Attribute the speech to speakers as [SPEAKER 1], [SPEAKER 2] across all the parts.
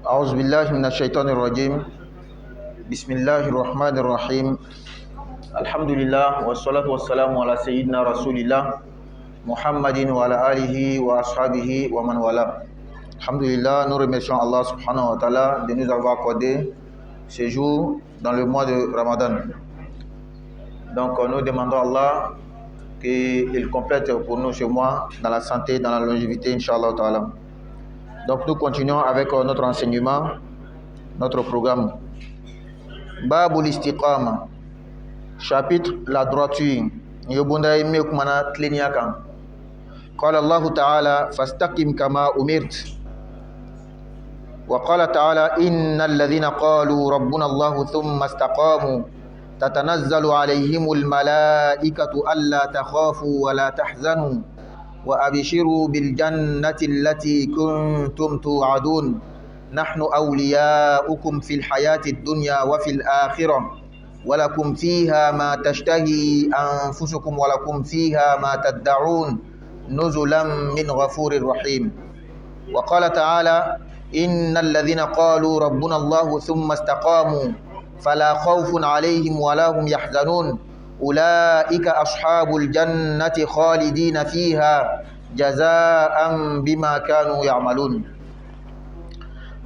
[SPEAKER 1] أعوذ بالله من الشيطان الرجيم بسم الله الرحمن الرحيم الحمد لله والصلاة والسلام على سيدنا رسول الله محمد وعلى آله وأصحابه ومن والاه. Alhamdulillah, nous remercions Allah subhanahu wa ta'ala de nous avoir accordé ce jour dans le mois de Ramadan. Donc nous demandons à Allah qu'il complète pour nous ce mois dans la santé, dans la longévité, Inch'Allah ta'ala. Donc nous continuons avec notre enseignement, notre programme. Babul istiqama, chapitre la droiture. Yobunda imek mana tleniakan. Qala Allah ta'ala fastaqim kama umirt. وقال تعالى إن الذين قالوا ربنا الله ثم استقاموا تتنزل عليهم الملائكة ألا تخافوا ولا تحزنوا وأبشروا بالجنة التي كنتم توعدون نحن أولياؤكم في الحياة الدنيا وفي الآخرة ولكم فيها ما تشتهي أنفسكم ولكم فيها ما تدعون نزلا من غفور رحيم. وقال تعالى إن الذين قالوا ربنا الله ثم استقاموا فلا خوف عليهم ولا هم يحزنون أولئك أصحاب الجنة خالدين فيها جزاء بما كانوا يعملون.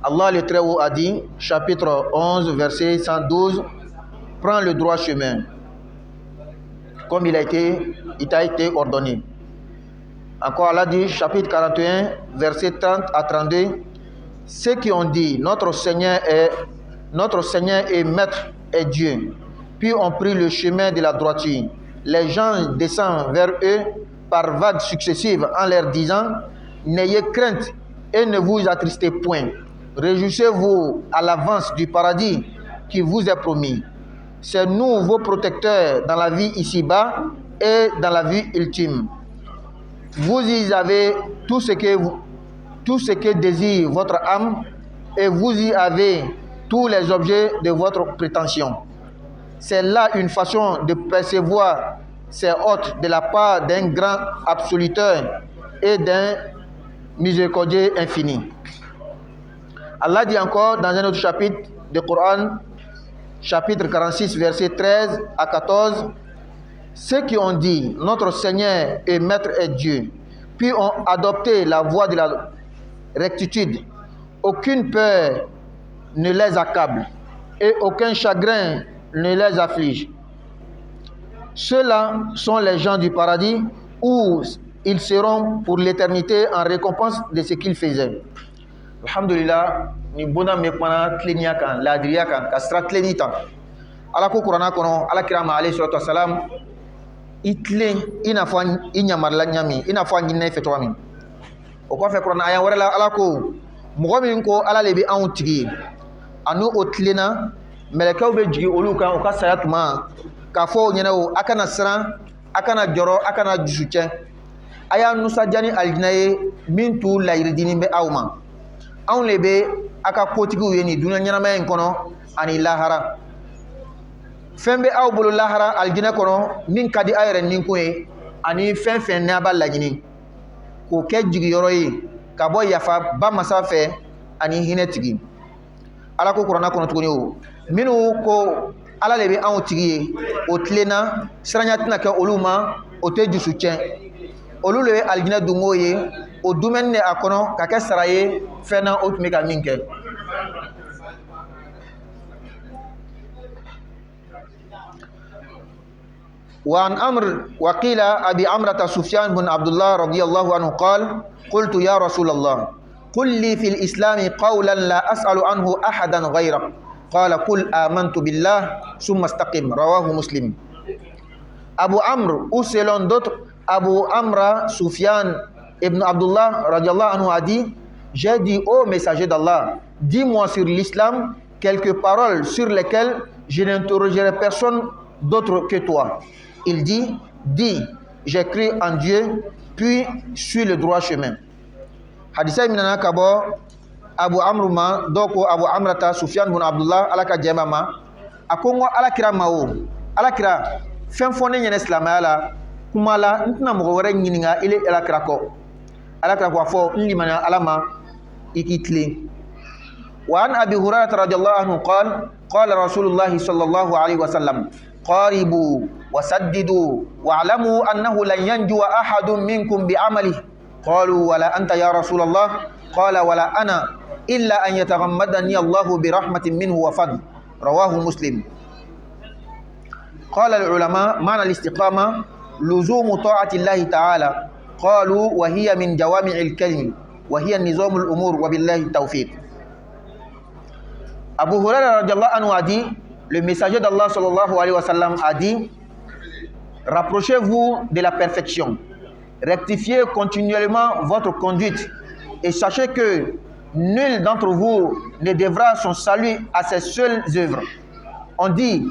[SPEAKER 1] Allah le Très-Haut a dit, chapitre 11, verset 112, prends le droit chemin, comme il t'a été ordonné. Encore Allah dit, chapitre 41, verset 30 à 32, ceux qui ont dit notre Seigneur et Maître est Dieu, puis ont pris le chemin de la droiture. Les gens descendent vers eux par vagues successives en leur disant n'ayez crainte et ne vous attristez point. Réjouissez-vous à l'avance du paradis qui vous est promis. C'est nous vos protecteurs dans la vie ici-bas et dans la vie ultime. Vous y avez tout ce que désire votre âme et vous y avez tous les objets de votre prétention. C'est là une façon de percevoir ces hôtes de la part d'un grand absoluteur et d'un miséricordieux infini. Allah dit encore dans un autre chapitre du Coran, chapitre 46, verset 13 à 14, ceux qui ont dit notre Seigneur et Maître est Dieu, puis ont adopté la voie de la rectitude, aucune peur ne les accable et aucun chagrin ne les afflige. Ceux-là sont les gens du paradis où ils seront pour l'éternité en récompense de ce qu'ils faisaient. Alhamdulillah, ni bona mekmana tlenia kan ladriya kan kasra tlenita. Ala ko Qur'ana kono ala kirama alayhi salatu wassalam itle ina fa inyamarla nyami ina fa nyine fetwami. O ko fe Qur'ana aya warala ala ko mo min ko ala lebi an tigi anu otlena melekaw be jigi olu kan o ka sayatuma ka fo nyene o akana sran akana joro akana jusuche aya nusa jani aljinaye min tu layridini be awma an lebe aka kotigiw ye ni dunya nyama en kono ani lahara fembe aw bolo lahara aljina kono min kadi ayre nin ko e ani fen na ba lagini ko ke jigi yoro yi ka bo yafa ba masafe ani hinetigi ala ko Qur'ana kono tuguni o minu ko ala lebe an tigi o tlena sranyatina ka oluma o te jusu chen olu le aljina dungo ye o dumen ne akono ka ke saraye fena o tumi ka minke. وعن أمر وقيل أبي عمرة سفيان بن عبد الله رضي الله عنه قال قلت يا رسول الله قل لي في الإسلام قولا لا أسأل عنه أحدا غيرك قال قل آمنت بالله ثم استقم رواه مسلم. Abu Amr ou selon d'autres Abu Amra Sufyan ibn Abdullah radiallahu anhu a dit j'ai dit ô messager d'Allah dis-moi sur l'islam quelques paroles sur lesquelles je n'interrogerai personne d'autre que toi. Il dit dis j'ai cru en Dieu puis suis le droit chemin. Hadisa minana kabo Abu Amr ma doko Abu Amrata Sufyan ibn Abdullah alaka jemama akongo alakira mao alakira fen fone nyene islamala kumala ntna mo wore nyininga ile alakira ko fo nlimana alama ikitle وعن أبي هريرة رضي الله عنه قال قال رسول الله صلى الله عليه وسلم قاربوا وسددوا واعلموا أنه لن ينجو أحد منكم بعمله قالوا ولا أنت يا رسول الله قال ولا أنا إلا أن يتغمدني الله برحمة منه وفضل رواه مسلم. قال العلماء معنى الاستقامة لزوم طاعة الله تعالى قالوا وهي من جوامع الكلم وهي النظام الأمور وبالله التوفيق. Abu Hurairah radiallahu anhu a dit, le messager d'Allah sallallahu alayhi wa sallam a dit, rapprochez-vous de la perfection, rectifiez continuellement votre conduite et sachez que nul d'entre vous ne devra son salut à ses seules œuvres. On dit,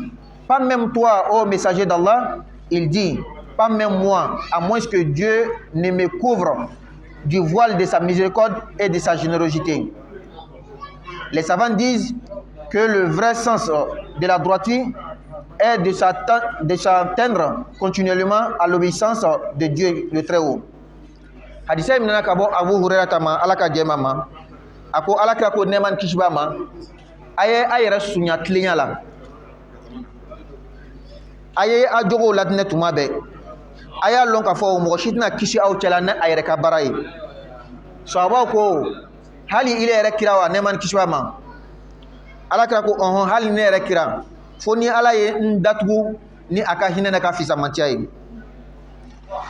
[SPEAKER 1] pas même toi, ô messager d'Allah, il dit, pas même moi, à moins que Dieu ne me couvre du voile de sa miséricorde et de sa générosité. Les savants disent que le vrai sens de la droiture est de s'atteindre continuellement à l'obéissance de Dieu le Très-Haut. Hadisa ibn Nakabo Abu Hurairah tama alaka jemama ako alaka ko neman kishbama ayera sunya tlinya la aye ajogo latne tuma be aya lon ka fo mo shitna kishi aw chala na ayere ka barai sahaba ko hali ile yere kirawa neman kishbama alaka ko hali ne yere kira foni alaye ndatugu ni aka hinena ka fisa mantiayi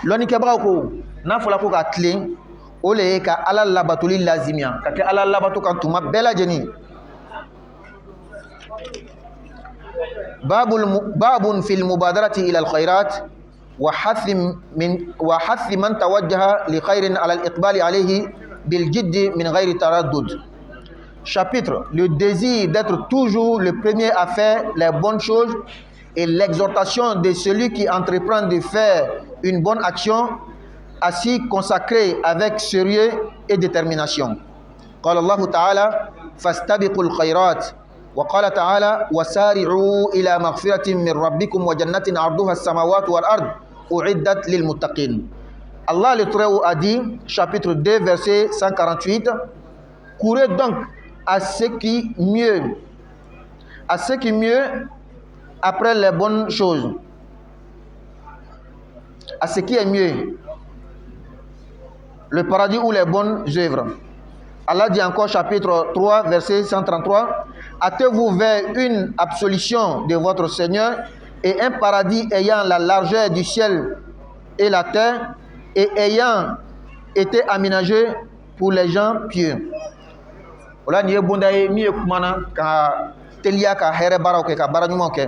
[SPEAKER 1] loni ke ba ko na fola ko ka tlen ole ka ala labatuli lazimia ka ke ala labatu kan tuma bela jeni babun fil mubadarati ila al khairat wa hath man tawajjaha li khairin ala al iqbal alayhi bil jidd min ghairi taraddud. Chapitre, le désir d'être toujours le premier à faire les bonnes choses et l'exhortation de celui qui entreprend de faire une bonne action à s'y consacrer avec sérieux et détermination. قال الله تعالى فاستبقوا الخيرات وقال تعالى وسارعوا إلى مغفرة من ربكم وجنة عرضها السماوات والأرض أعدت للمتقين. Allah le Très-Haut a dit, chapitre 2 verset 148, courez donc à ce qui mieux après les bonnes choses, à ce qui est mieux, le paradis ou les bonnes œuvres. Allah dit encore chapitre 3 verset 133, hâtez-vous vers une absolution de votre Seigneur et un paradis ayant la largeur du ciel et la terre et ayant été aménagé pour les gens pieux. Ola ni bondaye mi kumana ka telia ka here barake ka baranyumo ke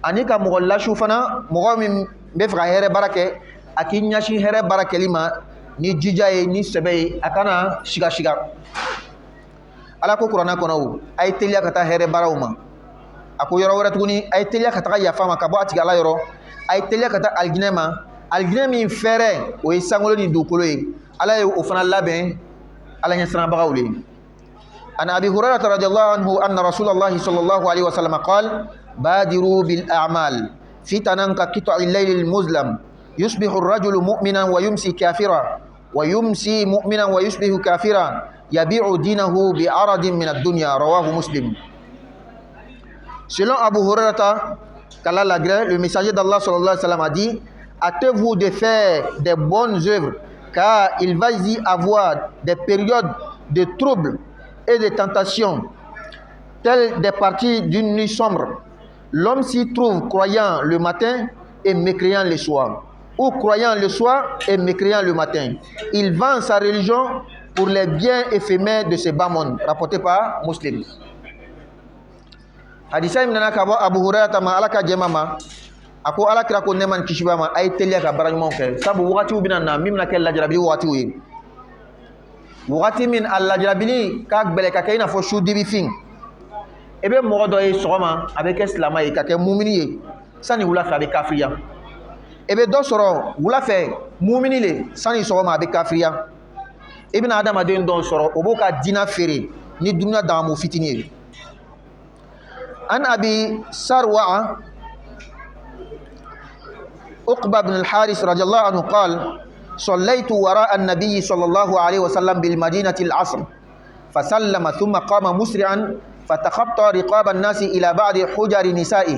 [SPEAKER 1] anika mo la shufana mo mi be fra here barake akinya shi here barake lima ni jijaye ni sebe akana shiga ala ko qur'ana kono ay telia ka ta here barawma ako yoro wara tuguni ay telia ka ta ya fama ka bo atiga la yoro ay telia ka ta alginema mi fere o isangolo ni dukolo ala o fana laben ala nya sana bagawle. عن أبي هريرة رضي الله عنه أن رسول الله صلى الله عليه وسلم قال بادروا بالأعمال فتنا كقطع الليل المظلم يصبح الرجل مؤمنا ويمسي كافرا ويمسي مؤمنا ويصبح كافرا يبيع دينه بعرض من الدنيا رواه مسلم. Selon Abu Hurairah qu'Allah l'agrée, le messager d'Allah sallallahu alayhi wa sallam a dit, hâtez-vous de faire des bonnes œuvres car il va y avoir des périodes de troubles et de tentations, telles des parties d'une nuit sombre. L'homme s'y trouve croyant le matin et mécréant le soir, ou croyant le soir et mécréant le matin. Il vend sa religion pour les biens éphémères de ce bas monde, rapporté par Muslim. Hadisa imnana kabo Abu Hurairah tama alaka jemama ako alakira ko neman kishibama ay telia ka baranymo ke sabu wakati ubinana mimna kel lajrabi wakati wi wakati min Allah jarabili kak bele ka kayna fo shudi bi fin ebe mo do e soma avec islam e ka ke mu'mini ye sani wula fa be kafiriya ebe do soro wula fe mu'mini le sani soma be kafiriya ibn adam adin don soro oboka dina fere ni dunya da mo fitini an abi sarwa uqba ibn al-haris radiyallahu anhu qala صليت وراء النبي صلى الله عليه وسلم بالمدينة العصر فسلم ثم قام مسرعا فتخطى رقاب الناس إلى بعض حجر نسائه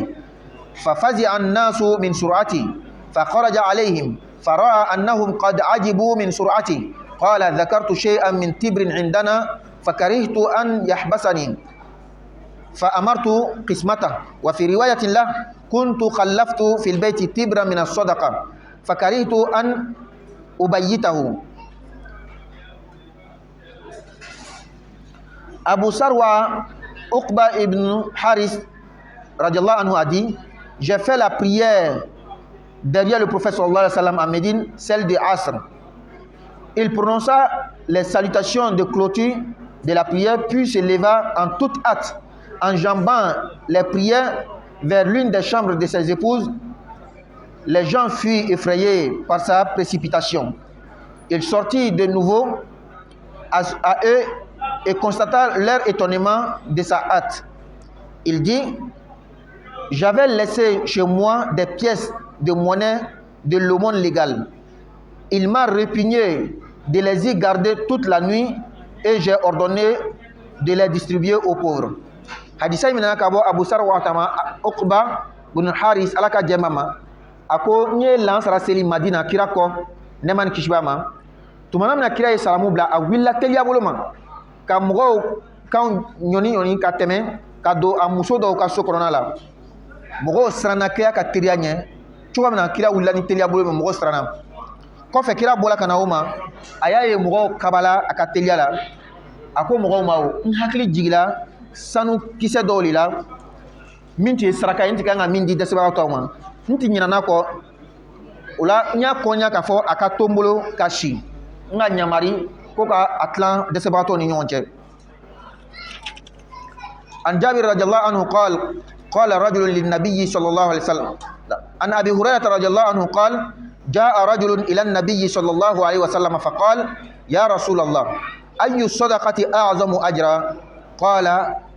[SPEAKER 1] ففزع الناس من سرعته فخرج عليهم فرأى أنهم قد عجبوا من سرعته قال ذكرت شيئا من تبر عندنا فكرهت أن يحبسني فأمرت قسمته وفي رواية له كنت خلفت في البيت تبرا من الصدقة فكرهت أن أبيته. Abu Sarwa Uqba ibn Haris radiallahu anhu a dit: j'ai fait la prière derrière le prophète sallallahu alayhi wa sallam à Médine, celle de Asr. Il prononça les salutations de clôture de la prière, puis se leva en toute hâte, enjambant les prières vers l'une des chambres de ses épouses. Les gens furent effrayés par sa précipitation. Il sortit de nouveau à eux et constata leur étonnement de sa hâte. Il dit: j'avais laissé chez moi des pièces de monnaie de l'aumône légale. Il m'a répugné de les y garder toute la nuit et j'ai ordonné de les distribuer aux pauvres. Hadisa imina kabo Abu Sarwa tama Uqba bin Haris alaka jemama ako nye lansara seli Madina kirako neman kishbama tumana na kira salamu bla awilla telia boloma ka mugo kan nyoni ka teme ka do amuso do ka sokorona la mugo srana kya ka teria nye chuwa na kira willa ni telia boloma mugo srana ko fe kira bola kana uma ayaye mugo kabala aka telia la ako mugo mawo hakili jigila sanu kise doli la minti saraka inti kanga mindi deseba tawma inti nyina nako ula nya konya ka fo aka tombolo kashi nga nyamari ko ka atlan deseba to ni nyonche. An Jabir radhiyallahu anhu qala rajulun lin nabiy sallallahu alaihi wasallam an Abi Hurairah radhiyallahu anhu qala jaa rajulun ila an-nabiy sallallahu alaihi wasallam faqala ya Rasulullah ayyu sadaqati a'zamu ajra قال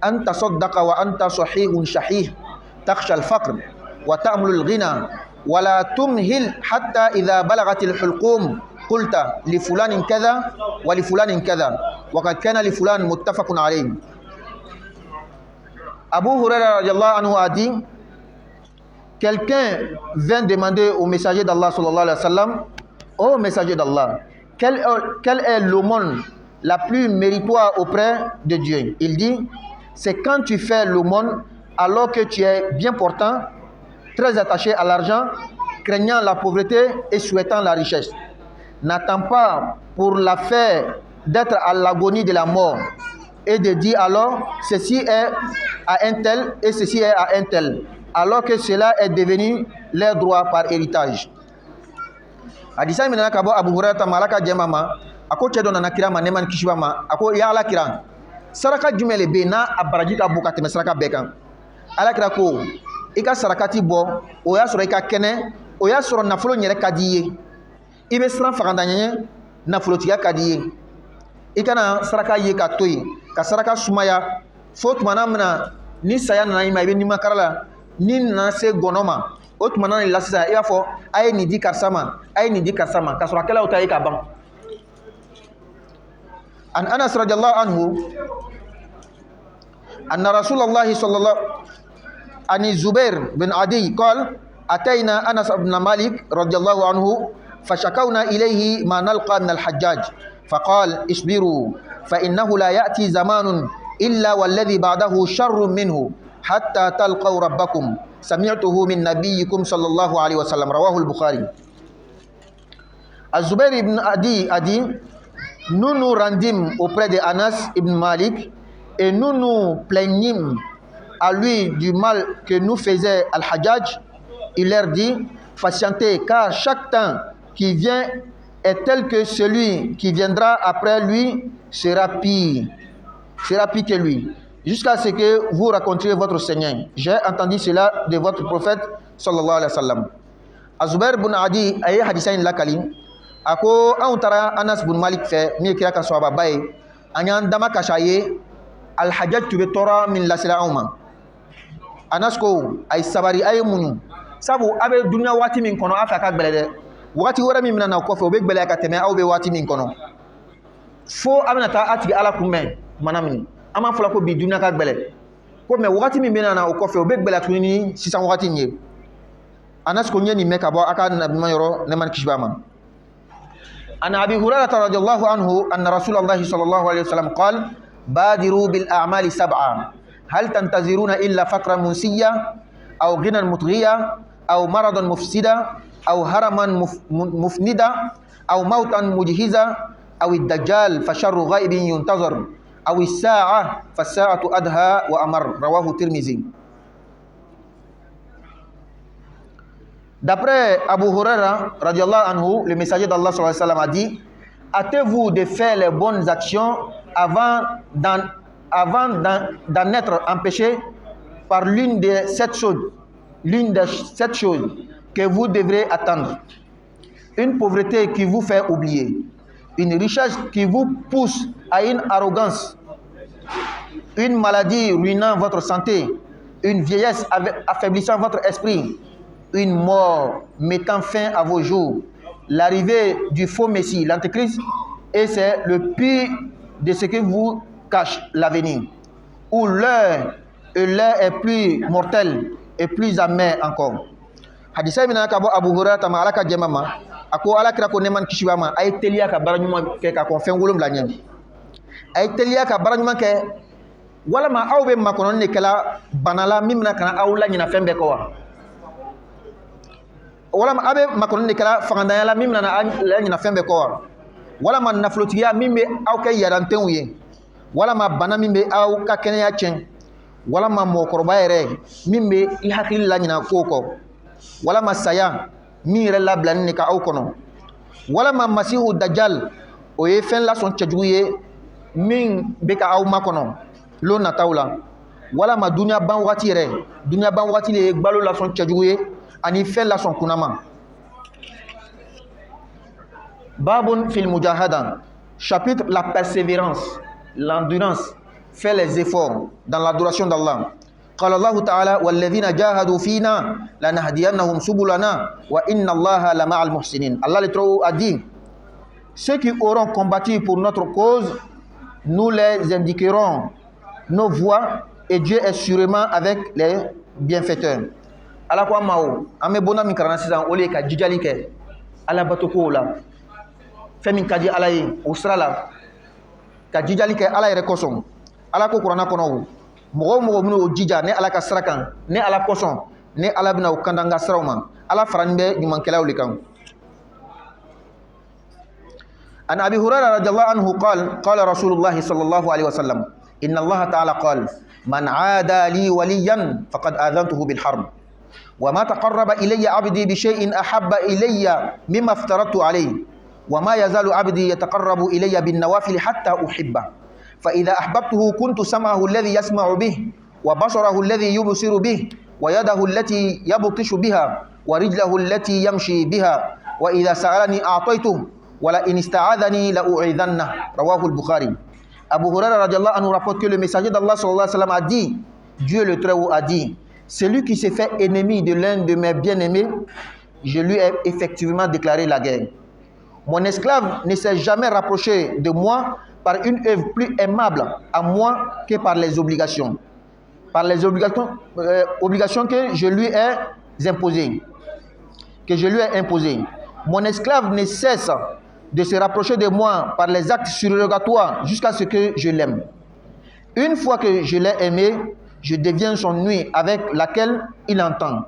[SPEAKER 1] أنت صدق وأنت صحيح شحيح تخشى الفقر وتأمل الغنى ولا تمهل حتى إذا بلغت الحلقوم قلت لفلان كذا ولفلان كذا وقد كان لفلان متفق عليه. Abu Hurairah radiallahu anhu a dit: quelqu'un vient demander au messager d'Allah sallallahu alayhi wa sallam: ô messager d'Allah, quel est l'aumône la plus méritoire auprès de Dieu? Il dit: c'est quand tu fais l'aumône alors que tu es bien portant, très attaché à l'argent, craignant la pauvreté et souhaitant la richesse. N'attends pas pour la faire d'être à l'agonie de la mort et de dire alors ceci est à un tel et ceci est à un tel, alors que cela est devenu leur droit par héritage. Hadisa minana kabo Abu Hurairah malaka jemama ako cedo na kira ma neman kishwama ako ya ala kira saraka jumele be na abaraji ka buka teme saraka bekan ala kira ko ika sarakati bo o ya soro ika kene o ya soro nafulo nyere kadiye ibe sran fakandanye nafulo tiga kadiye ika na saraka ye ka toyi ka saraka sumaya fo tumana mna ni saya na ima ibe ni makarala ni na se gonoma o tumana ni lasisa ya fo ay ni di karsama ka soro kala o tayi ka ban. An Anas radhiyallahu anhu anna Rasulullah sallallahu ani Zubair bin Adi qala atayna Anas ibn Malik radhiyallahu anhu fashakawna ilayhi ma nalqa min al-Hajjaj faqala isbiru fa innahu la ya'ti zamanun illa walladhi ba'dahu sharrun minhu hatta talqaw rabbakum sami'tuhu min nabiyyikum sallallahu alaihi wasallam rawahu al-Bukhari. Az-Zubair ibn Adi nous nous rendîmes auprès de Anas ibn Malik et nous nous plaignîmes à lui du mal que nous faisait Al-Hajjaj. Il leur dit: patientez, car chaque temps qui vient est tel que celui qui viendra après lui sera pire que lui, jusqu'à ce que vous rencontriez votre Seigneur. J'ai entendu cela de votre prophète sallallahu alayhi wa sallam. Az-Zubair ibn Adi aye hadisain lakali ako an tara Anas bin Malik fe mi kira ka sahaba bay anyan dama kashaye Al-Hajjaj tube tora min lasila umma. Anas ko ay sabari ay munu sabu abe dunya wati min kono afaka gbelede wati wora mi minana ko fe obe gbele ka teme awbe wati min kono fo abna ta ati ala kumme manamini ama fala ko bi dunya ka gbele ko me wakati min bena na o kofe o be gbele tunini sisan wakati nye anas ko nyeni meka bo aka nabi mayoro ne man kishbama ana abi hurairah radhiyallahu anhu anna rasulullah sallallahu alaihi wasallam qala badiru bil a'mali sab'a hal tantaziruna illa faqran munsiya aw ghinan mutghiya aw maradan mufsida aw haraman mufnida aw mautan mujhiza aw ad-dajjal fa sharru ghaibin yuntazar aw as-sa'a fa as-sa'atu adha wa amar rawahu Tirmizi. D'après Abu Huraira radhiyallahu anhu, le messager d'Allah sallallahu alayhi wa sallam a dit: hâtez-vous de faire les bonnes actions avant d'en être empêché par l'une des 7 choses que vous devrez attendre. Une pauvreté qui vous fait oublier, une richesse qui vous pousse à une arrogance, une maladie ruinant votre santé, une vieillesse affaiblissant votre esprit, une mort mettant fin à vos jours, l'arrivée du faux Messie, l'Antéchrist, et c'est le pire de ce que vous cache l'avenir, où l'heure est plus mortelle et plus amère encore. Hadisa mina ka bo Abu Hurairah ta malaka jemama ako ala kira ko neman kishiwama ay telia ka baranyuma ke ka kon fen wolum la nyam ay telia ka baranyuma ke wala ma awbe makonon ne kala banala mimna kana awla nyina fembe ko wa wala ma abe makonon ne kala fanganda la mimna na la nyina fembe ko wa wala ma naflotiya mimbe aw kay yaranten wiye wala ma bana mimbe aw ka kenya chen wala ma mokoroba yere mimbe I hakili la nyina koko wala ma saya mi yɛrɛ labilani ne ka aw kɔnɔ wala ma masihu dajjal o ye fɛn lasɔn cɛjugu ye min bɛ ka aw makɔnɔ lo nataw la wala ma dunya ban wagati le ye gbalo lasɔn cɛjugu ye ani fɛn lasɔn kunama. Babun fil mujahada, chapitre la persévérance, l'endurance, faire les efforts dans l'adoration d'Allah. قال الله تعالى والذين جاهدوا فينا لنهدينهم سبلنا وإن الله لمع المحسنين. Allah le trop a dit, ceux qui auront combattu pour notre cause, nous les indiquerons nos voies et Dieu est sûrement avec les bienfaiteurs. Ala ko mao ame bona min karana sisan ole ka jijali ke ala batoko la femi kadi ala yi usrala ka jijali ke ala yɛrɛ kosɔn ala ko kurana kɔnɔ mɔgɔ minnu o jija ne ala ka sira kan ne ala kosɔn ne ala bɛna o kanda n ka siraw ma ala farani bɛ ɲumankɛlaw le kan. An Abi Hurairah radhiyallahu anhu qala Rasulullah sallallahu alaihi wasallam inna Allah ta'ala qala man 'ada li waliyan faqad adhantuhu bil harb wa ma taqarraba ilayya 'abdi bi shay'in ahabba ilayya mimma aftaratu alayhi wa ma yazalu 'abdi yataqarrabu ilayya bin nawafil hatta uhibba فإذا أحببته كنت سمعه الذي يسمع به وبصره الذي يبصر به ويده التي يبطش بها ورجله التي يمشي بها وإذا سألني أعطيته ولئن استعاذني لأعيذنه رواه البخاري. Abu Hurairah radiallahu anhu rapporte que le messager d'Allah sallallahu alayhi wa sallam a dit, Dieu le Très-Haut a dit, celui qui s'est fait ennemi de l'un de mes bien-aimés, je lui ai effectivement déclaré la guerre. Mon esclave ne s'est jamais rapproché de moi par une œuvre plus aimable à moi que par les obligations. Par les obligations que je lui ai imposées. Mon esclave ne cesse de se rapprocher de moi par les actes surrogatoires jusqu'à ce que je l'aime. Une fois que je l'ai aimé, je deviens son ouïe avec laquelle il entend,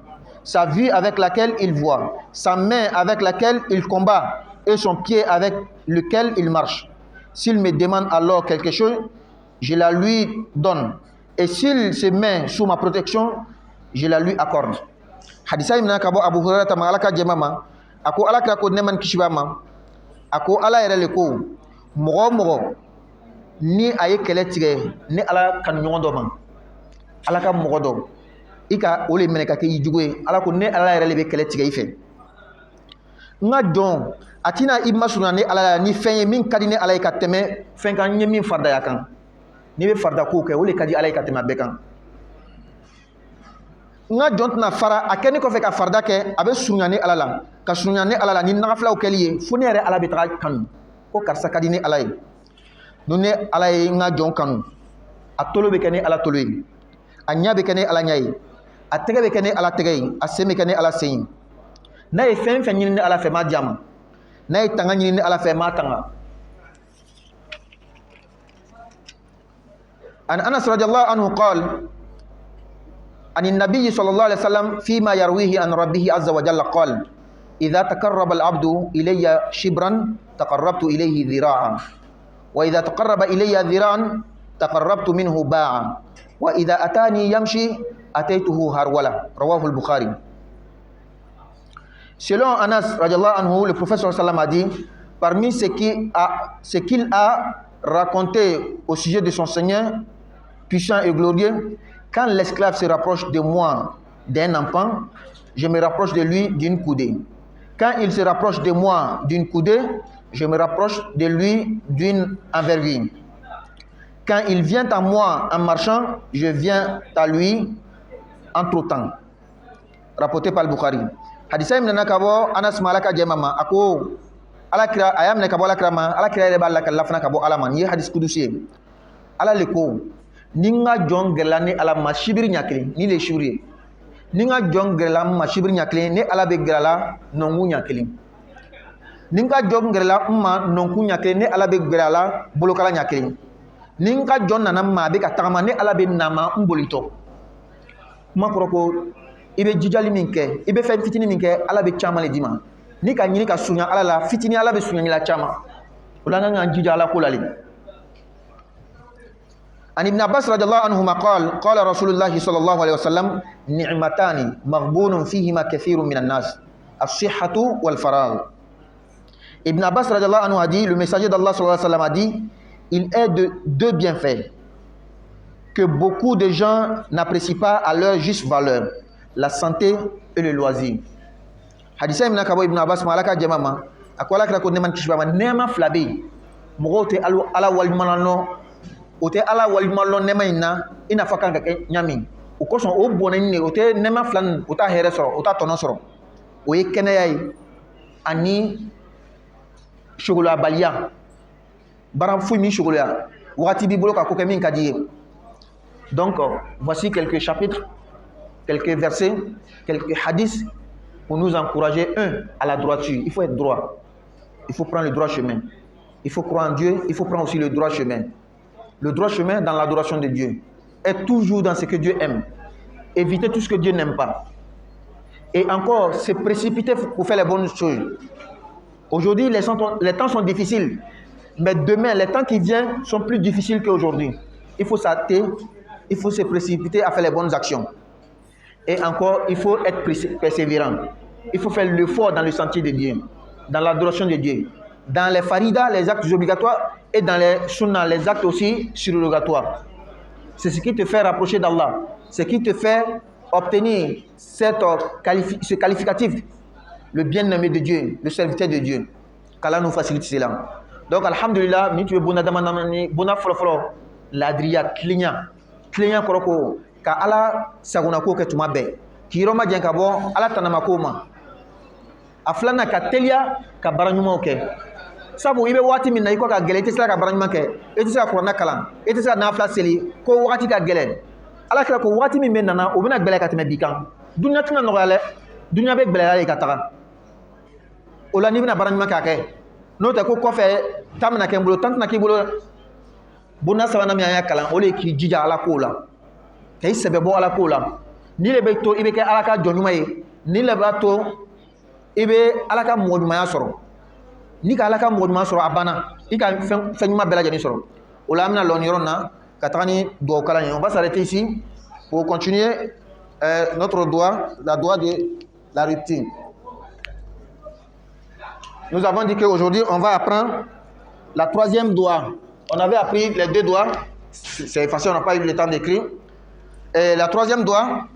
[SPEAKER 1] sa vue avec laquelle il voit, sa main avec laquelle il combat et son pied avec lequel il marche. S'il me demande alors quelque chose, je la lui donne. Et s'il se met sous ma protection, je la lui accorde. Hadisa imna kabo Abu Hurairah tama alaka jemama, ako alaka ko neman kishibama, ako ala yɛrɛ le ko, mɔgɔ ni a ye kɛlɛ tigɛ ni ala kanu ɲɔgɔn dɔ ma, ala ka mɔgɔ dɔ, i ka o le minɛ ka kɛ i jugu ye, ala ko ne ala yɛrɛ le bɛ kɛlɛ tigɛ i fɛ. N ka dɔn a tina i masurunya ni ala la ni fɛn ye min ka di ni ala ye ka tɛmɛ fɛn kan n ye min faridaya kan. N'i bɛ farida kow kɛ o le ka di ala ye ka tɛmɛ a bɛɛ kan. N ka jɔn tɛna fara a kɛni kɔfɛ ka farida kɛ a bɛ surunya ni ala la ka surunya ni ala la ni nagafilaw kɛli ye fo ne yɛrɛ ala bɛ taga kanu ko karisa ka di ni ala ye. Nous ne ala nga jon kanu. A tolo be kene ala tolo yi. A nya be kene ala nya yi. A tege be kene ala tege yi. A se be kene ala se yi. Na ye fen fen ɲini ala fɛ ma diama. Na ye tanga ɲini ala fɛ ma tanga. An Anas radiyallahu anhu qala عن النبي صلى الله عليه وسلم فيما يرويه عن ربه عز وجل قال إذا تقرب العبد إلي شبرا تقربت إليه ذراعا وإذا تقرب إلي ذراعا تقربت منه باعا وإذا أتاني يمشي أتيته هرولة رواه البخاري. Selon Anas radiallahu anhu, le prophète sallallahu alayhi wa sallam a dit, parmi ce qu'il a raconté au sujet de son Seigneur puissant et glorieux, quand l'esclave se rapproche de moi d'un enfant, je me rapproche de lui d'une coudée. Quand il se rapproche de moi d'une coudée, je me rapproche de lui d'une envergure. Quand il vient à moi en marchant, je viens à lui en trottant. Rapporté par le Bukhari. Hadisa ibn Nakabo, Anas Malaka Djemama, Ako, Alakira, Ayam Nakabo Alakrama, Alakira Rebala Kalafna Kabo Alaman, Ye Hadis Kudusi, Alaleko, Ninga John Gerlani Alama Shibiri Nyakli, ni le Shuri. Ninga John Gerlam Mashibiri Nyakli, ne Alabe Grala, Nongu Nyakli. Ninga John Gerla Umma, Nonku Nyakli, ne Alabe Grala, Bolokala Nyakli. Ninga John Nanama Beka Tama, ne Alabe Nama, Umbolito. Makoroko. Ibe jijali minke, ibe fe fitini minke, ala be chama le dima. Ni ka nyini ka sunya ala la, fitini ala be sunya la chama. Ulanga nga jija ala kulali. An Ibn Abbas radiyallahu anhuma qala Rasulullah sallallahu alayhi wa sallam, ni'matani maghbunun fihima kathirun minan nas, as-sihhatu wal faragh. Ibn Abbas radiyallahu anhu a dit, le messager d'Allah sallallahu alayhi wa sallam a dit, il est de deux bienfaits que beaucoup de gens n'apprécient pas à leur juste valeur. La santé et le loisir. Hadisa ibn Kabo ibn Abbas malaka jamama akwala kra ko neman kishbama nema flabe mogote ala walmanano ote ala walmanano nema ina fakanga nyami o koson o bonani ote nema flan ota here soro ota tono soro o yekene yai ani shogola balia baram fumi shogola wati bi boloka ko kemin kadiye. Donc voici quelques chapitres, quelques versets, quelques hadiths pour nous encourager, à la droiture. Il faut être droit. Il faut prendre le droit chemin. Il faut croire en Dieu. Il faut prendre aussi le droit chemin. Le droit chemin dans l'adoration de Dieu. Être toujours dans ce que Dieu aime. Éviter tout ce que Dieu n'aime pas. Et encore, se précipiter pour faire les bonnes choses. Aujourd'hui, les temps sont difficiles. Mais demain, les temps qui viennent sont plus difficiles qu'aujourd'hui. Il faut s'arrêter. Il faut se précipiter à faire les bonnes actions. Et encore, il faut être persévérant. Il faut faire l'effort dans le sentier de Dieu, dans l'adoration de Dieu, dans les faridas, les actes obligatoires, et dans les sunnah, les actes aussi surrogatoires. C'est ce qui te fait rapprocher d'Allah. Ce qui te fait obtenir ce qualificatif, le bien-aimé de Dieu, le serviteur de Dieu. Qu'Allah nous facilite cela. Donc, alhamdulillah, ni tu es bon l'adria, client koroko. Ka ala saguna ko ke tuma be ki roma jen ka bo ala tanama ko ma aflana ka telia ka baranyuma ke sabu ibe wati min na iko ka gele tisla ka baranyuma ke etisa qur'ana kalam etisa nafla seli ko wati ka gele ala kala ko wati min nana o bina gele ka teme bikan dunya tuna no gale dunya be gele ala ka taga o la ni bina baranyuma ka ke no te ko fe tamna ke mbulo tantna ki bulo bonna sabana mi aya kalam o le ki jija ala ko la kay sebe bo ala ko la ni le be to ibe ke ala ka jonuma ye ni le ba to ibe ala ka moduma ya soro ni ka ala ka moduma soro abana i ka fenyuma bela jani soro o la amna lon yorona ka tani do kala on va s'arrêter ici pour continuer notre doigt, la doigt de la rupture. Nous avons dit qu'aujourd'hui on va apprendre la troisième doigt. On avait appris les deux doigts, c'est effacé, on n'a pas eu le temps d'écrire. Et la troisième doigt,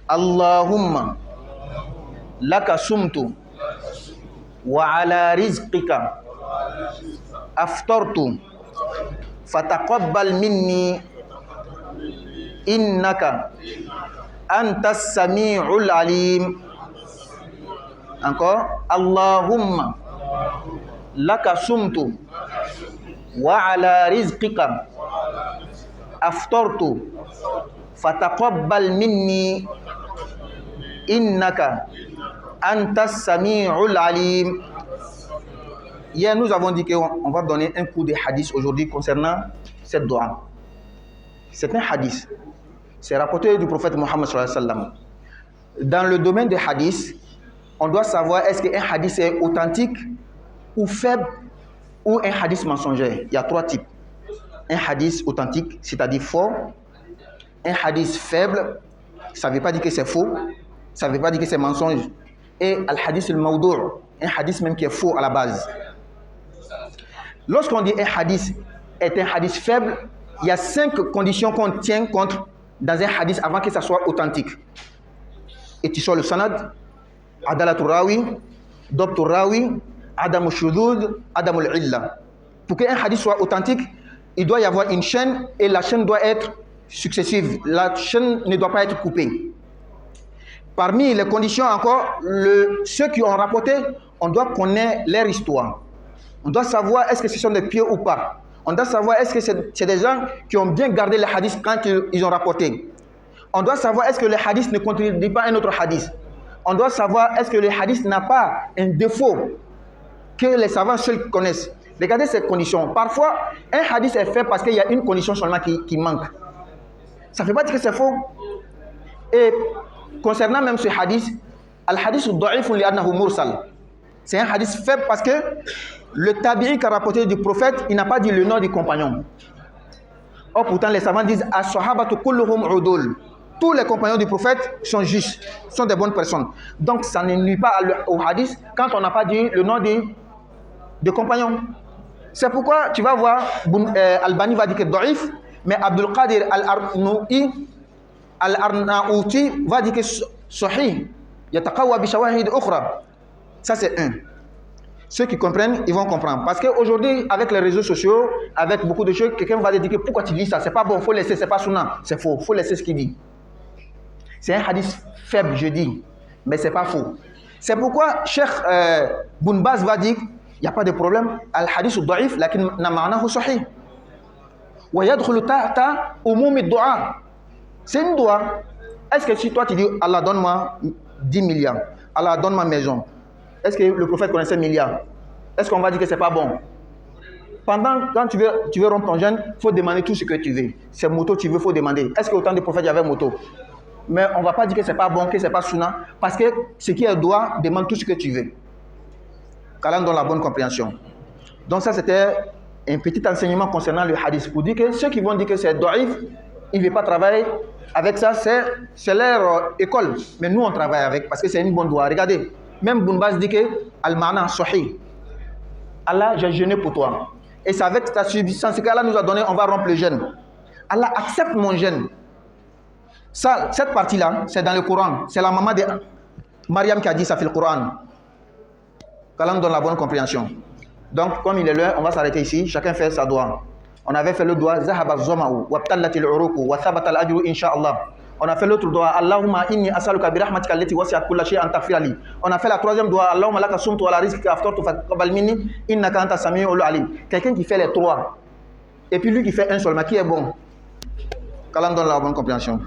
[SPEAKER 1] Allahumma laka sumtu wa ala rizqika aftartu fataqabbal minni innaka antas sami'ul alim. Encore. Allahumma laka sumtu wa ala rizqika aftartu fataqabbal minni innaka antas sami'ul alim. Hier nous avons dit qu'on va donner un coup de hadith aujourd'hui concernant cette dua. C'est un hadith. C'est rapporté du prophète Mohammed sallallahu alayhi wa sallam. Dans le domaine des hadiths, on doit savoir est-ce qu'un hadith est authentique ou faible ou un hadith mensonger. Il y a trois types. Un hadith authentique, c'est-à-dire fort. Un hadith faible, ça ne veut pas dire que c'est faux. Ça ne veut pas dire que c'est mensonge. Et al-hadith al-mawdou', un hadith même qui est faux à la base. Lorsqu'on dit un hadith est un hadith faible, il y a 5 conditions qu'on tient compte dans un hadith avant que ça soit authentique. Itisol al-sanad, adalatul rawi, dabtul rawi, adamul shudud, adamul illa. Pour qu'un hadith soit authentique, il doit y avoir une chaîne et la chaîne doit être successive. La chaîne ne doit pas être coupée. Parmi les conditions encore, ceux qui ont rapporté, on doit connaître leur histoire. On doit savoir est-ce que ce sont des pieux ou pas. On doit savoir est-ce que c'est des gens qui ont bien gardé le hadith quand ils ont rapporté. On doit savoir est-ce que le hadith ne contredit pas un autre hadith. On doit savoir est-ce que le hadith n'a pas un défaut que les savants seuls connaissent. Regardez ces conditions. Parfois, un hadith est fait parce qu'il y a une condition seulement qui manque. Ça ne fait pas dire que c'est faux. Et concernant même ce hadith, al-hadith ad-da'if li'annahu mursal. C'est un hadith faible parce que le tabi'i qui a rapporté du prophète, il n'a pas dit le nom du compagnon. Or pourtant les savants disent as-sahabatu kulluhum udul. Tous les compagnons du prophète sont justes, sont des bonnes personnes. Donc ça ne nuit pas au hadith quand on n'a pas dit le nom des compagnons. C'est pourquoi tu vas voir Albani va dire que da'if, mais Abdul Qadir al-Arnaouti va dire que sahih, yataqawwa bi shawahid ukhra. Ça c'est un. Ceux qui comprennent, ils vont comprendre. Parce qu'aujourd'hui, avec les réseaux sociaux, avec beaucoup de choses, quelqu'un va dire que pourquoi tu dis ça? C'est pas bon, il faut laisser, c'est pas sunnah. C'est faux, il faut laisser ce qu'il dit. C'est un hadith faible, je dis, mais c'est pas faux. C'est pourquoi Cheikh Boun Baz va dire, il n'y a pas de problème. Al-hadith da'if, lakin na ma'nahu sahih. Wa yadkhulu ta'ta umum ad-du'a. C'est une dua. Est-ce que si toi tu dis Allah donne-moi 10 milliards, Allah donne ma maison, est-ce que le prophète connaissait milliards? Est-ce qu'on va dire que c'est pas bon? Quand tu veux rompre ton jeûne, il faut demander tout ce que tu veux. C'est moto tu veux, il faut demander. Est-ce qu'au temps du prophète il y avait moto? Mais on ne va pas dire que c'est pas bon, que c'est pas sunnah, parce que ce qui est droit demande tout ce que tu veux. Qu'Allah donne la bonne compréhension. Donc ça c'était un petit enseignement concernant le hadith pour dire que ceux qui vont dire que c'est da'if, ils ne veulent pas travailler avec ça, c'est leur école. Mais nous on travaille avec parce que c'est une bonne doua. Regardez. Même Boun Baz dit que Al-Ma'na Sahih. Allah, j'ai jeûné pour toi. Et c'est avec ta subsistance qu'Allah nous a donné, on va rompre le jeûne. Allah accepte mon jeûne. Ça, cette partie-là, c'est dans le Coran. C'est la maman de Mariam qui a dit ça fait le Coran. Qu'Allah nous donne la bonne compréhension. Donc, comme il est l'heure, on va s'arrêter ici. Chacun fait sa doua. On avait fait le doua Zahaba Zoma'u, Wabtallatil Uruku, Wathabatal Ajru, Inch'Allah. On a fait l'autre doua, Allahumma inni as'aluka bi rahmatika allati wasi'at kulla shay'in taghfirli. On a fait la troisième doua, Allahumma laka sumtu wa la rizqika aftartu faqabbal minni innaka antas sami'ul alim. Quelqu'un qui fait les trois et puis lui qui fait un seulement qui est bon. Qu'Allah donne la bonne compréhension.